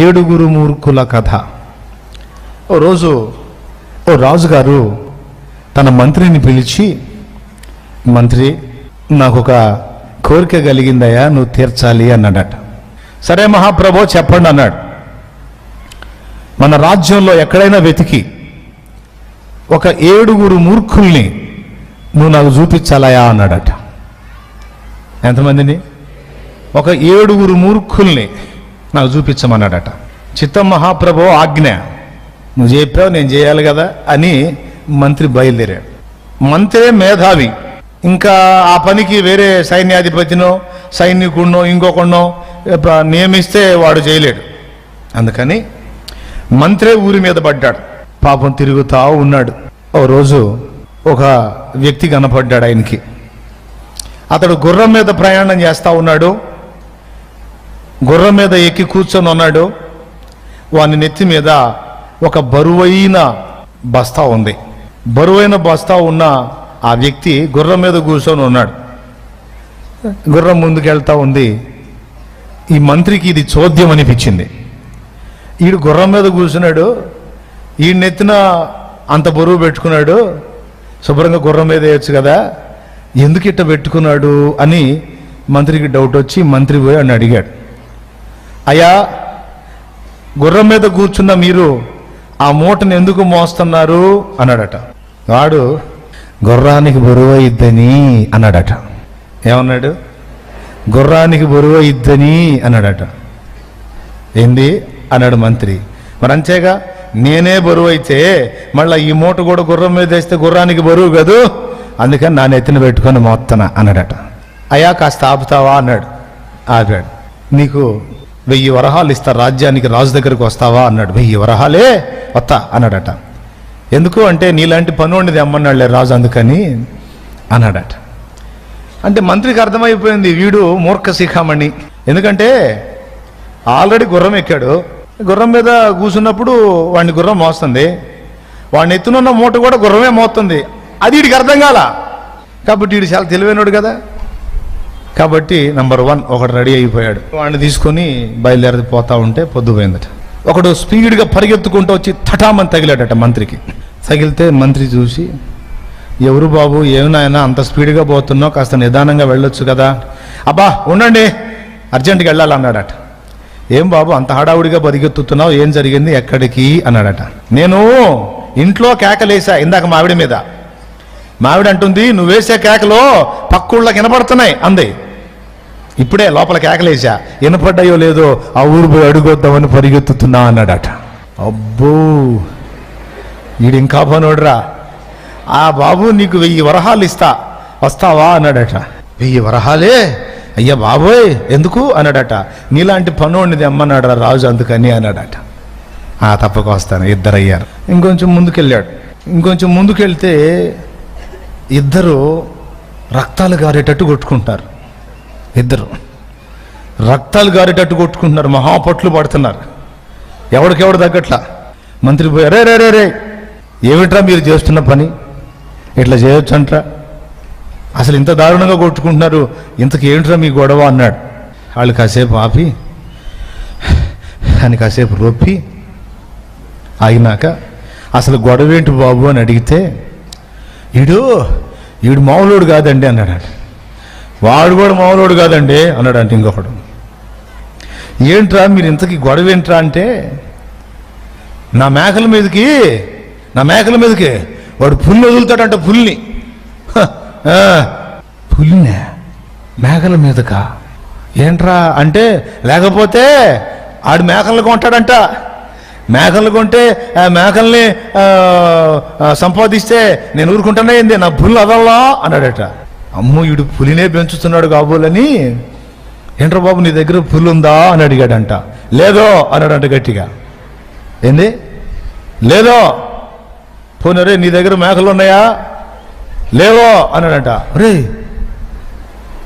ఏడుగురు మూర్ఖుల కథ. ఓ రోజు ఓ రాజుగారు తన మంత్రిని పిలిచి, మంత్రి, నాకు ఒక కోరిక కలిగిందయ్యా, నువ్వు తీర్చాలి అన్నాడట. సరే మహాప్రభో చెప్పండి అన్నాడు. మన రాజ్యంలో ఎక్కడైనా వెతికి ఒక 7 మూర్ఖుల్ని నువ్వు నాకు చూపించాలయా అన్నాడట. ఎంతమందిని? ఒక 7 మూర్ఖుల్ని నాకు చూపించమన్నాడట. చిత్తం మహాప్రభో, ఆజ్ఞ, నువ్వు చెప్పావు, నేను చేయాలి కదా అని మంత్రి బయలుదేరాడు. మంత్రే మేధావి, ఇంకా ఆ పనికి వేరే సైన్యాధిపతినో సైనికుడినో ఇంకొకనో నియమిస్తే వాడు చేయలేడు. అందుకని మంత్రే ఊరి మీద పడ్డాడు. పాపం తిరుగుతా ఉన్నాడు. ఓ రోజు ఒక వ్యక్తి కనపడ్డాడు ఆయనకి. అతడు గుర్రం మీద ప్రయాణం చేస్తూ ఉన్నాడు. గుర్రం మీద ఎక్కి కూర్చొని ఉన్నాడు. వాని నెత్తి మీద ఒక బరువైన బస్తా ఉంది. బరువైన బస్తా ఉన్న ఆ వ్యక్తి గుర్రం మీద కూర్చొని ఉన్నాడు. గుర్రం ముందుకెళ్తా ఉంది. ఈ మంత్రికి ఇది చోద్యం అనిపించింది. ఈడు గుర్రం మీద కూర్చున్నాడు, ఈ నెత్తిన అంత బరువు పెట్టుకున్నాడు, శుభ్రంగా గుర్రం మీద వేయచ్చు కదా, ఎందుకు ఇట్ట పెట్టుకున్నాడు అని మంత్రికి డౌట్ వచ్చి మంత్రి పోయి అని అడిగాడు. అయ్యా, గుర్రం మీద కూర్చున్న మీరు ఆ మూటను ఎందుకు మోస్తున్నారు అన్నాడట. వాడు గుర్రానికి బరువు ఇద్దని అన్నాడట. ఏమన్నాడు? గుర్రానికి బరువు ఇద్దని అన్నాడట. ఏంది అన్నాడు మంత్రి. మరి అంతేగా, నేనే బరువు అయితే మళ్ళీ ఈ మూట కూడా గుర్రం మీద వేస్తే గుర్రానికి బరువు కదూ, అందుకని నా నెత్తిన పెట్టుకొని మోత్తనా అన్నాడట. అయ్యా, కాస్త ఆపుతావా అన్నాడు. ఆపాడు. నీకు 1000 వరహాలు ఇస్తా, రాజ్యానికి రాజు దగ్గరికి వస్తావా అన్నాడు. 1000 వరహాలే వస్తా అన్నాడట. ఎందుకు అంటే నీలాంటి పనుండి తెమ్మన్నాడులే రాజు, అందుకని అన్నాడట. అంటే మంత్రికి అర్థమైపోయింది వీడు మూర్ఖ శిఖామణి. ఎందుకంటే ఆల్రెడీ గుర్రం ఎక్కాడు, గుర్రం మీద కూర్చున్నప్పుడు వాడిని గుర్రం మోస్తుంది, వాడిని ఎత్తునున్న మూట కూడా గుర్రమే మోస్తుంది. అది వీడికి అర్థం కాల. కాబట్టి వీడు చాలా తెలివైనడు కదా. కాబట్టి నంబర్ 1 ఒకడు రెడీ అయిపోయాడు. వాడిని తీసుకొని బయలుదేరిపోతా ఉంటే పొద్దుపోయిందట. ఒకడు స్పీడ్గా పరిగెత్తుకుంటూ వచ్చి ఠటామని తగిలాడట మంత్రికి. తగిలితే మంత్రి చూసి, ఎవరు బాబు, ఏమైనా అంత స్పీడ్గా పోతున్నావు, కాస్త నిదానంగా వెళ్ళొచ్చు కదా. అబ్బా ఉండండి, అర్జెంటుగా వెళ్ళాలన్నాడట. ఏం బాబు అంత హడావుడిగా పరిగెత్తుతున్నావు, ఏం జరిగింది, ఎక్కడికి అన్నాడట. నేను ఇంట్లో కేకలేసా ఇందాక మావిడి మీద. మావిడ అంటుంది, నువ్వు వేసే కేకలో పక్కుళ్ళకి వినపడుతున్నాయి అంది. ఇప్పుడే లోపల కేకలేసా, వినపడ్డాయో లేదో ఆ ఊరు పోయి అడుగొద్దామని పరిగెత్తుతున్నా అన్నాడట. అబ్బో, వీడు ఇంకా పనోడ్రా. ఆ బాబు, నీకు 1000 వరహాలు ఇస్తా, వస్తావా అన్నాడట. 1000 వరహాలే? అయ్యా బాబోయ్, ఎందుకు అన్నాడట. నీలాంటి పనోడిని తెమ్మన్నాడు రాజు, అందుకని అన్నాడట. తప్పక వస్తాను. 2 అయ్యారు. ఇంకొంచెం ముందుకెళ్ళాడు. ఇంకొంచెం ముందుకెళ్తే 2 రక్తాలు గారేటట్టు కొట్టుకుంటారు. 2 రక్తాలు గారేటట్టు కొట్టుకుంటున్నారు, మహాపట్లు పడుతున్నారు. ఎవడికెవడు తగ్గట్లా. మంత్రి పోయి, రే రే రే రే ఏమిట్రా మీరు చేస్తున్న పని, ఇట్లా చేయొచ్చు అంట్రా, అసలు ఇంత దారుణంగా కొట్టుకుంటున్నారు, ఇంతకు ఏంట్రా మీ గొడవ అన్నాడు. వాళ్ళు కాసేపు ఆపి అని కాసేపు రొప్పి ఆగినాక, అసలు గొడవ ఏంటి బాబు అని అడిగితే, ఈడు మామూలుడు కాదండి అన్నాడు. వాడు కూడా మామూలుడు కాదండి అన్నాడు. అంటే ఇంకొకడు, ఏంట్రా మీరు ఇంతకీ గొడవ ఏంట్రా అంటే, నా మేకల మీదకి వాడు పుల్ని వదులుతాడంట. పుల్ని మేకల మీదకా ఏంట్రా అంటే, లేకపోతే ఆడు మేకలను కొంటాడంట. మేకలు కొంటే మేకల్ని సంపాదిస్తే నేను ఊరుకుంటానే ఏంది, నా పుల్లు అదల్లా అన్నాడట. అమ్మో, వీడు పులినే పెంచుతున్నాడు కాబోలని, ఏంట్రా బాబు నీ దగ్గర పుల్లు ఉందా అని అడిగాడంట. లేదో అన్నాడంట గట్టిగా. ఏంది లేదో? పోనీ రే, నీ దగ్గర మేకలు ఉన్నాయా? లేవో అన్నాడంట. రే,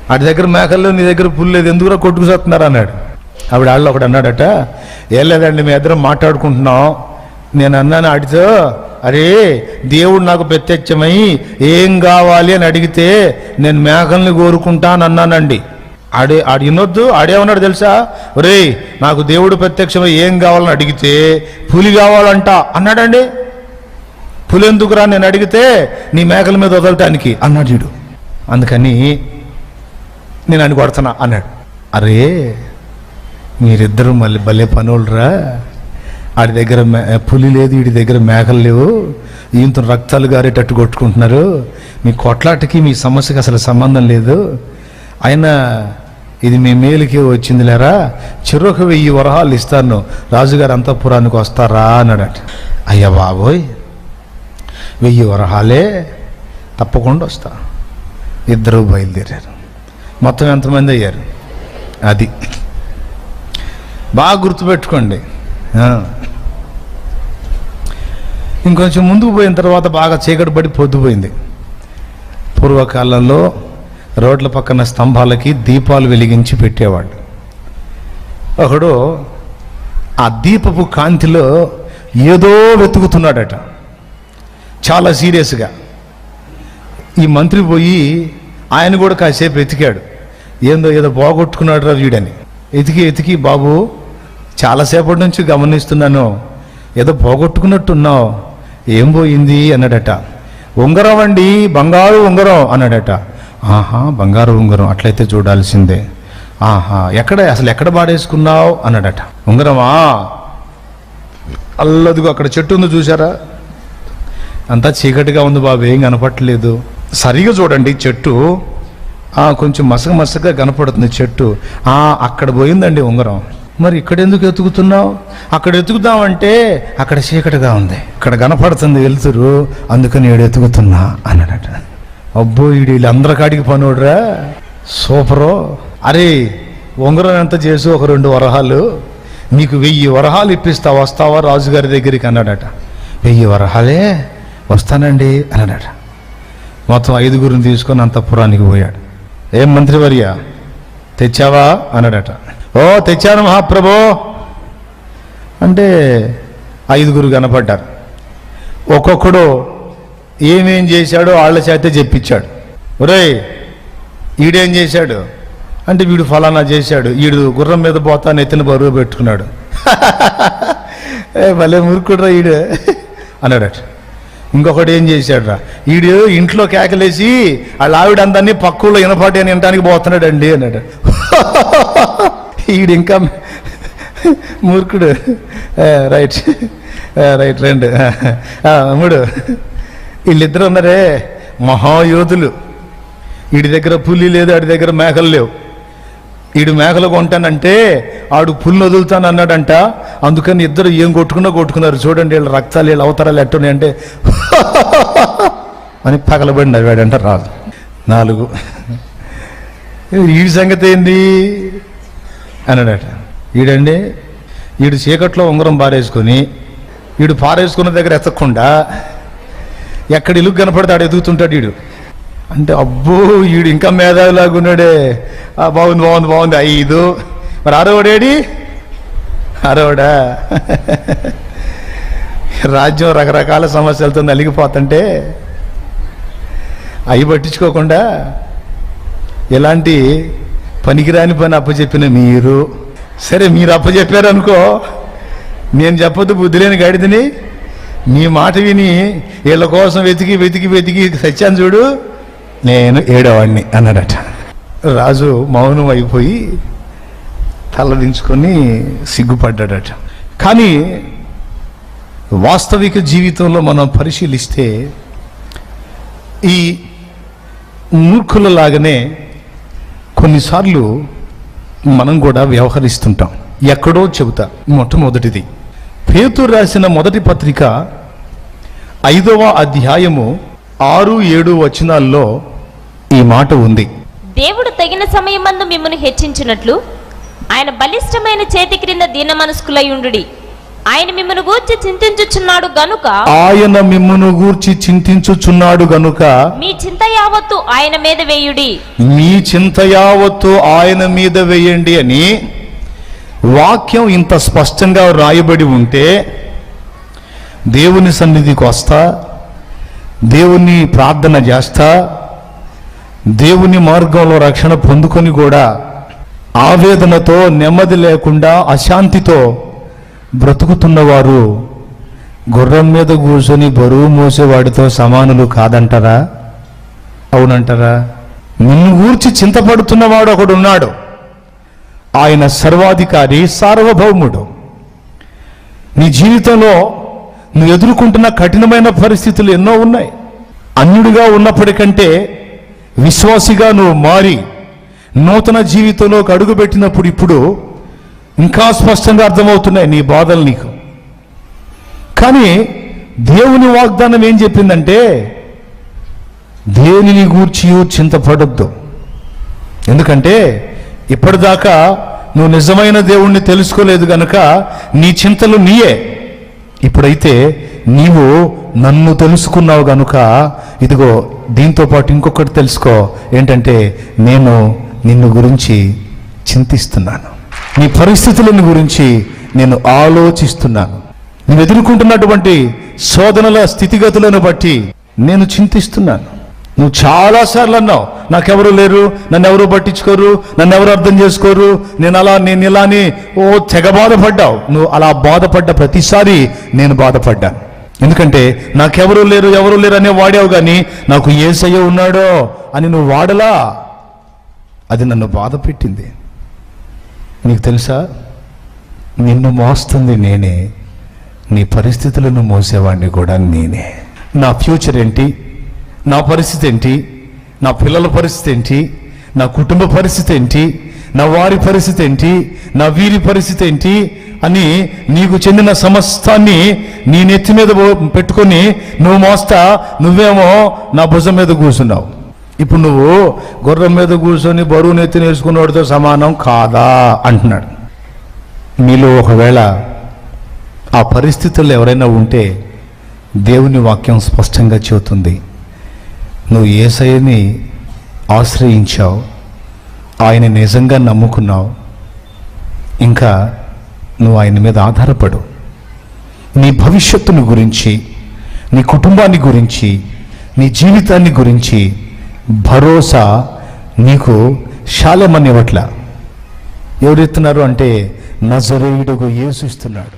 వాడి దగ్గర మేకల్లో నీ దగ్గర పుల్లు లేదు, ఎందుకురా కొట్టుకుసేస్తున్నారు అన్నాడు. ఆవిడ వాళ్ళు ఒకడు అన్నాడట, ఏం లేదండి, మీ ఇద్దరం మాట్లాడుకుంటున్నాం. నేను అన్నాను ఆడితో, అరే దేవుడు నాకు ప్రత్యక్షమై ఏం కావాలి అని అడిగితే నేను మేకల్ని కోరుకుంటాను అన్నానండి. ఆడు వినొద్దు. ఆడేమన్నాడు తెలుసా? ఒరేయ్, నాకు దేవుడు ప్రత్యక్షమై ఏం కావాలని అడిగితే పులి కావాలంట అన్నాడండి. పులి ఎందుకురా నేను అడిగితే? నీ మేకల మీద వదలటానికి అన్నాడు వీడు. అందుకని నేను అని కొడుతున్నా అన్నాడు. అరే, మీరిద్దరూ మళ్ళీ భలే పనులరా. ఆడి దగ్గర పులి లేదు, వీడి దగ్గర మేకలు లేవు, ఈయంతో రక్తాలు గారేటట్టు కొట్టుకుంటున్నారు. మీ కొట్లాటకి మీ సమస్యకి అసలు సంబంధం లేదు. అయినా ఇది మీ మేలుకి వచ్చింది లేరా, చెరొక 1000 వరహాలు ఇస్తాను, రాజుగారి అంతఃపురానికి వస్తారా అన్నాడట. అయ్యా బాబోయ్, 1000 వరహాలే, తప్పకుండా వస్తా. ఇద్దరు బయలుదేరారు. మొత్తం ఎంతమంది అయ్యారు? అది బాగా గుర్తుపెట్టుకోండి. ఇంకొంచెం ముందుకు పోయిన తర్వాత బాగా చీకటి పడి పొద్దుపోయింది. పూర్వకాలంలో రోడ్ల పక్కన స్తంభాలకి దీపాలు వెలిగించి పెట్టేవాడు. ఒకడు ఆ దీపపు కాంతిలో ఏదో వెతుకుతున్నాడట, చాలా సీరియస్గా. ఈ మంత్రి పోయి ఆయన కూడా కాసేపు వెతికాడు. ఏదో పోగొట్టుకున్నాడు రా వీడని. ఎతికి బాబు, చాలాసేపటి నుంచి గమనిస్తున్నాను, ఏదో పోగొట్టుకున్నట్టున్నావు, ఏం పోయింది అన్నాడట. ఉంగరం అండి, బంగారు ఉంగరం అన్నాడట. ఆహా, బంగారు ఉంగరం, అట్లయితే చూడాల్సిందే. ఆహా, అసలు ఎక్కడ పాడేసుకున్నావు అన్నాడట. ఉంగరమా? అల్లదిగో అక్కడ చెట్టు ఉంది చూసారా, అంతా చీకటిగా ఉంది బాబు, ఏం కనపట్లేదు. సరిగా చూడండి, చెట్టు కొంచెం మసకగా కనపడుతుంది చెట్టు. అక్కడ పోయిందండి ఉంగరం. మరి ఇక్కడ ఎందుకు ఎతుకుతున్నావు? అక్కడ ఎతుకుదామంటే అక్కడ చీకటిగా ఉంది, ఇక్కడ కనపడుతుంది వెలుతురు, అందుకని ఏడు ఎతుకుతున్నా అన్నాడట. అబ్బో, వీళ్ళందరి కాడికి పనుడురా, సూపరు. అరే, ఉంగరం ఎంత చేసి ఒక 2 వరహాలు, నీకు 1000 వరహాలు ఇప్పిస్తా, వస్తావా రాజుగారి దగ్గరికి అన్నాడట. 1000 వరహాలే, వస్తానండి అన్నాడట. మొత్తం 5గురిని తీసుకొని అంతఃపురానికి పోయాడు. ఏం మంత్రివర్య, తెచ్చావా అన్నాడట. ఓ తెచ్చాను మహాప్రభో అంటే 5గురు కనపడ్డారు. ఒక్కొక్కడు ఏమేం చేశాడో వాళ్ళ చేతే చెప్పించాడు. ఒరేయ్, ఈడేం చేశాడు అంటే, వీడు ఫలానా చేశాడు, వీడు గుర్రం మీద పోతా నెత్తిన బరువు పెట్టుకున్నాడు. భలే మురుకుడురా ఈడు అన్నాడట. ఇంకొకటి ఏం చేశాడు రా, ఈడు ఇంట్లో కేకలేసి వాళ్ళ ఆవిడ అందరినీ పక్కులో ఇనపాటి అని వినటానికి పోతున్నాడండి అన్నాడు. ఈడు ఇంకా మూర్ఖుడు. రైట్ రైట్, 2 3 వీళ్ళిద్దరు ఉన్నారే మహాయోధులు. వీడి దగ్గర పులి లేదు, ఆడి దగ్గర మేకలు లేవు. వీడు మేకలు కొంటానంటే ఆడు పుల్ని వదులుతాను అన్నాడంట. అందుకని ఇద్దరు ఏం కొట్టుకున్నారు. చూడండి వీళ్ళ రక్తాలు, వీళ్ళ అవతారాలు ఎట్టున్నాయి అంటే అని పగలబడి నవ్వాడంట రాదు. 4 వీడి సంగతి ఏంది అన్నాడట. వీడండి, వీడు చీకట్లో ఉంగరం పారేసుకొని, వీడు పారేసుకున్న దగ్గర ఎత్తకుండా ఎక్కడ ఇలుగు కనపడితే ఆడు ఎదుగుతుంటాడు వీడు. అంటే అబ్బో, వీడు ఇంకా మేధావిలాగా ఉన్నాడే. బాగుంది 5. మరి 6వాడేడి? 6వాడా? రాజ్యం రకరకాల సమస్యలతో నలిగిపోతుంటే అవి పట్టించుకోకుండా ఎలాంటి పనికిరాని పని అప్పచెప్పిన మీరు, సరే మీరు అప్పచెప్పారనుకో, నేను చెప్పొద్దు బుద్ధి లేని గాడిదని, నీ మాట విని వీళ్ళ కోసం వెతికి సత్యాన్ని చూడు, నేను 7వాడిని అన్నాడట. రాజు మౌనం అయిపోయి తలదించుకొని సిగ్గుపడ్డాడట. కానీ వాస్తవిక జీవితంలో మనం పరిశీలిస్తే ఈ మూర్ఖులలాగానే కొన్నిసార్లు మనం కూడా వ్యవహరిస్తుంటాం. ఎక్కడో చెబుతా. మొట్టమొదటిది, పేతురు రాసిన మొదటి పత్రిక 5వ అధ్యాయము 6, 7 వచనాల్లో ఈ మాట ఉంది. దేవుడు తగిన సమయమందు మిమ్మును హెచ్చించినట్లు ఆయన బలిష్టమైన చేతి క్రింద దీన మనస్కులై ఉండుడి. ఆయన మిమ్మును గూర్చి చింతించుచున్నాడు గనుక మీ చింత యావత్తు ఆయన మీద వేయండి అని వాక్యం ఇంత స్పష్టంగా రాయబడి ఉంటే, దేవుని సన్నిధికి వస్తా, దేవుని ప్రార్థన చేస్తా, దేవుని మార్గంలో రక్షణ పొందుకొని కూడా ఆవేదనతో, నెమ్మది లేకుండా, అశాంతితో బ్రతుకుతున్నవారు గుర్రం మీద కూర్చొని బరువు మోసేవాడితో సమానులు కాదంటారా? అవునంటారా? నిన్ను గూర్చి చింతపడుతున్నవాడు ఒకడు ఉన్నాడు. ఆయన సర్వాధికారి, సార్వభౌముడు. నీ జీవితంలో నువ్వు ఎదుర్కొంటున్న కఠినమైన పరిస్థితులు ఎన్నో ఉన్నాయి. అన్యుడిగా ఉన్నప్పటికంటే విశ్వాసిగా నువ్వు మారి నూతన జీవితంలోకి అడుగుపెట్టినప్పుడు ఇప్పుడు ఇంకా స్పష్టంగా అర్థమవుతున్నాయి నీ బాధలు నీకు. కానీ దేవుని వాగ్దానం ఏం చెప్పిందంటే, దేనిని గూర్చి చింతపడొద్దు. ఎందుకంటే ఇప్పటిదాకా నువ్వు నిజమైన దేవుణ్ణి తెలుసుకోలేదు గనుక నీ చింతలు నీయే. ఇప్పుడైతే నీవు నన్ను తెలుసుకున్నావు గనుక ఇదిగో దీంతో పాటు ఇంకొకటి తెలుసుకో. ఏంటంటే నేను నిన్ను గురించి చింతిస్తున్నాను, నీ పరిస్థితులను గురించి నేను ఆలోచిస్తున్నాను, నువ్వు ఎదుర్కొంటున్నటువంటి శోధనల స్థితిగతులను బట్టి నేను చింతిస్తున్నాను. నువ్వు చాలాసార్లు అన్నావు, నాకెవరు లేరు, నన్ను ఎవరు పట్టించుకోరు, నన్ను ఎవరు అర్థం చేసుకోరు, నేను ఇలా అని తెగ బాధపడ్డావు. నువ్వు అలా బాధపడ్డ ప్రతిసారి నేను బాధపడ్డాను. ఎందుకంటే నాకెవరు లేరు, ఎవరు లేరు అనే వాడావు, కానీ నాకు యేసయ్య ఉన్నాడో అని నువ్వు వాడలా. అది నన్ను బాధ పెట్టింది. నీకు తెలుసా, నిన్ను మోస్తుంది నేనే, నీ పరిస్థితులను మోసేవాడిని కూడా నేనే. నా ఫ్యూచర్ ఏంటి, నా పరిస్థితి ఏంటి, నా పిల్లల పరిస్థితి ఏంటి, నా కుటుంబ పరిస్థితి ఏంటి, నా వారి పరిస్థితి ఏంటి, నా వీరి పరిస్థితి ఏంటి అని నీకు చెందిన సమస్తాన్ని నీ నెత్తి మీద పెట్టుకొని నువ్వు మోస్తా, నువ్వేమో నా భుజం మీద కూర్చున్నావు. ఇప్పుడు నువ్వు గుర్రం మీద కూర్చొని బరువు నెత్తిని వేసుకున్నవాడితో సమానం కాదా అంటున్నాడు. మీలో ఒకవేళ ఆ పరిస్థితుల్లో ఎవరైనా ఉంటే దేవుని వాక్యం స్పష్టంగా చెబుతుంది, నువ్వు యేసయ్యని ఆశ్రయించావు, ఆయన నిజంగా నమ్ముకున్నావు, ఇంకా నువ్వు ఆయన మీద ఆధారపడు. నీ భవిష్యత్తుని గురించి, నీ కుటుంబాన్ని గురించి, నీ జీవితాన్ని గురించి భరోసా నీకు శాలమనివ్వట్ల. ఎవరెత్తున్నారు అంటే నజరేయుడుకు యేసు ఇస్తున్నాడు.